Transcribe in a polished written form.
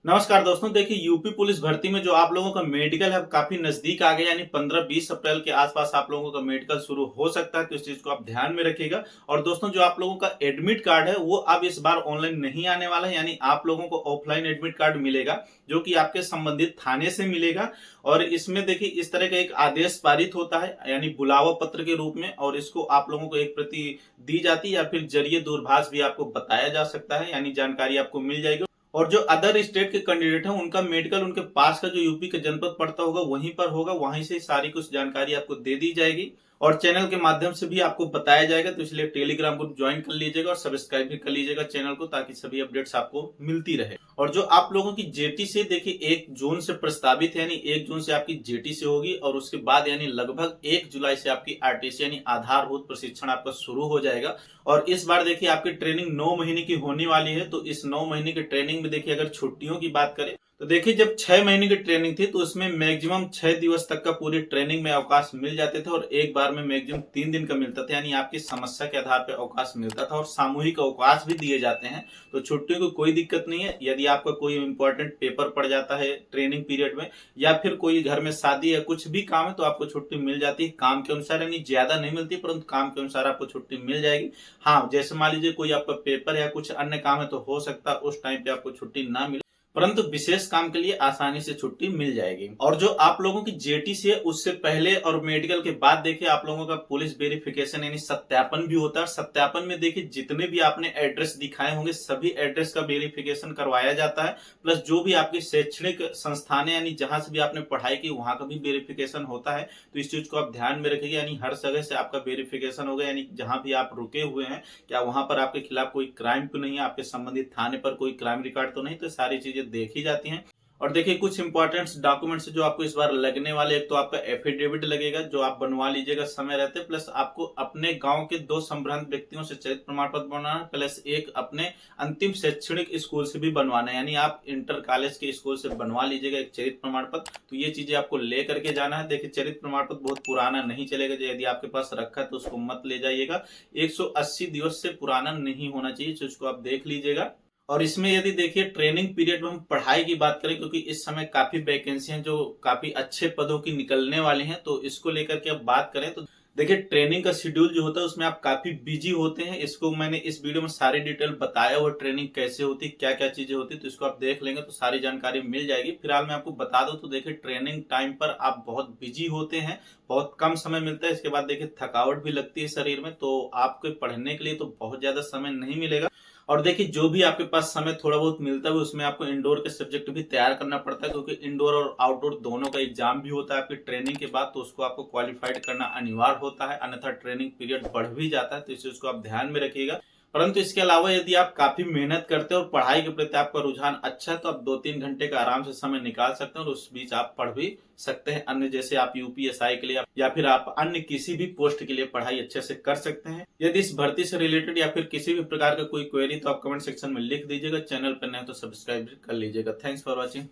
नमस्कार दोस्तों, देखिए यूपी पुलिस भर्ती में जो आप लोगों का मेडिकल है काफी नजदीक आ गया, यानी 15-20 अप्रैल के आसपास आप लोगों का मेडिकल शुरू हो सकता है। तो इस चीज को आप ध्यान में रखिएगा। और दोस्तों, जो आप लोगों का एडमिट कार्ड है वो अब इस बार ऑनलाइन नहीं आने वाला है, यानी आप लोगों को ऑफलाइन एडमिट कार्ड मिलेगा जो कि आपके संबंधित थाने से मिलेगा। और इसमें देखिए इस तरह का एक आदेश पारित होता है, यानी बुलावा पत्र के रूप में, और इसको आप लोगों को एक प्रति दी जाती है या फिर जरिए दूरभाष भी आपको बताया जा सकता है, यानी जानकारी आपको मिल जाएगी। और जो अदर स्टेट के कैंडिडेट हैं उनका मेडिकल उनके पास का जो यूपी का जनपद पड़ता होगा वहीं पर होगा, वहीं से सारी कुछ जानकारी आपको दे दी जाएगी और चैनल के माध्यम से भी आपको बताया जाएगा। तो इसलिए टेलीग्राम ग्रुप ज्वाइन कर लीजिएगा और सब्सक्राइब भी कर लीजिएगा चैनल को, ताकि सभी अपडेट्स आपको मिलती रहे। और जो आप लोगों की जेटी से देखिए 1 जून से प्रस्तावित है, यानी 1 जून से आपकी जेटी से होगी और उसके बाद यानी लगभग 1 जुलाई से आपकी आरटीसी यानी आधारभूत प्रशिक्षण आपका शुरू हो जाएगा। और इस बार देखिए आपकी ट्रेनिंग 9 महीने की होने वाली है। तो इस 9 महीने की ट्रेनिंग में देखिए अगर छुट्टियों की बात करें तो देखिए जब 6 महीने की ट्रेनिंग थी तो उसमें मैक्सिमम 6 दिवस तक का पूरी ट्रेनिंग में अवकाश मिल जाते थे और एक बार में मैक्सिमम 3 दिन का मिलता था, यानी आपकी समस्या के आधार पर अवकाश मिलता था और सामूहिक अवकाश भी दिए जाते हैं। तो छुट्टियों की कोई दिक्कत नहीं है। यदि आपका कोई इंपॉर्टेंट पेपर पड़ जाता है ट्रेनिंग पीरियड में या फिर कोई घर में शादी या कुछ भी काम है तो आपको छुट्टी मिल जाती है काम के अनुसार, यानी ज्यादा नहीं मिलती परंतु काम के अनुसार आपको छुट्टी मिल जाएगी। हाँ, जैसे मान लीजिए कोई आपका पेपर या कुछ अन्य काम है तो हो सकता है उस टाइम पे आपको छुट्टी ना मिले, परंतु विशेष काम के लिए आसानी से छुट्टी मिल जाएगी। और जो आप लोगों की जेटी से उससे पहले और मेडिकल के बाद देखिए आप लोगों का पुलिस वेरिफिकेशन यानी सत्यापन भी होता है। सत्यापन में देखिए जितने भी आपने एड्रेस दिखाए होंगे सभी एड्रेस का वेरिफिकेशन करवाया जाता है, प्लस जो भी आपकी शैक्षणिक संस्थान यानी जहां से भी आपने पढ़ाई की वहां का भी वेरिफिकेशन होता है। तो इस चीज को आप ध्यान में रखिएगा, यानी हर जगह से आपका वेरिफिकेशन होगा, यानी जहां भी आप रुके हुए हैं क्या वहां पर आपके खिलाफ कोई क्राइम तो नहीं है, आपके संबंधित थाने पर कोई क्राइम रिकॉर्ड तो नहीं, तो सारी चीजें देखी जाती हैं। और देखिए कुछ इंपॉर्टेंट डॉक्यूमेंट्स जो आपको इस बार लगने वाले, एक तो आपका एफिडेविट लगेगा जो आप बनवा लीजिएगा समय रहते, प्लस आपको अपने गांव के 2 संभ्रांत व्यक्तियों से चरित्र प्रमाण पत्र बनवाना है, प्लस एक अपने अंतिम शैक्षणिक स्कूल से भी बनवाना है, यानी आप इंटर कॉलेज के स्कूल से बनवा लीजिएगा एक चरित्र प्रमाण पत्र। तो ये चीजें आपको लेकर के जाना है। देखिए चरित्र प्रमाण पत्र बहुत पुराना नहीं चलेगा, यदि आपके पास रखा है तो उसको मत ले जाइएगा। 180 दिवस से पुराना नहीं होना चाहिए, तो उसको आप देख लीजिएगा। और इसमें यदि देखिए ट्रेनिंग पीरियड में हम पढ़ाई की बात करें, क्योंकि इस समय काफी वैकेंसी हैं जो काफी अच्छे पदों की निकलने वाली हैं, तो इसको लेकर के अब बात करें तो देखिए ट्रेनिंग का शेड्यूल जो होता है उसमें आप काफी बिजी होते हैं। इसको मैंने इस वीडियो में सारी डिटेल बताया हुआ, ट्रेनिंग कैसे होती है, क्या क्या चीजें होती है, तो इसको आप देख लेंगे तो सारी जानकारी मिल जाएगी। फिलहाल मैं आपको बता दूं तो देखिए ट्रेनिंग टाइम पर आप बहुत बिजी होते हैं, बहुत कम समय मिलता है। इसके बाद देखिए थकावट भी लगती है शरीर में, तो आपके पढ़ने के लिए तो बहुत ज्यादा समय नहीं मिलेगा। और देखिए जो भी आपके पास समय थोड़ा बहुत मिलता है उसमें आपको इंडोर के सब्जेक्ट भी तैयार करना पड़ता है, क्योंकि इंडोर और आउटडोर दोनों का एग्जाम भी होता है आपकी ट्रेनिंग के बाद, तो उसको आपको क्वालिफाइड करना अनिवार्य होता है, अन्यथा ट्रेनिंग पीरियड बढ़ भी जाता है। तो इस चीज को आप ध्यान में रखिएगा। परंतु इसके अलावा यदि आप काफी मेहनत करते हैं और पढ़ाई के प्रति आपका रुझान अच्छा है तो आप 2-3 घंटे का आराम से समय निकाल सकते हैं और उस बीच आप पढ़ भी सकते हैं। अन्य जैसे आप यूपीएसआई के लिए या फिर आप अन्य किसी भी पोस्ट के लिए पढ़ाई अच्छे से कर सकते हैं। यदि इस भर्ती से रिलेटेड या फिर किसी भी प्रकार का कोई क्वेरी तो आप कमेंट सेक्शन में लिख दीजिएगा। चैनल पर नए तो सब्सक्राइब कर लीजिएगा। Thanks for watching.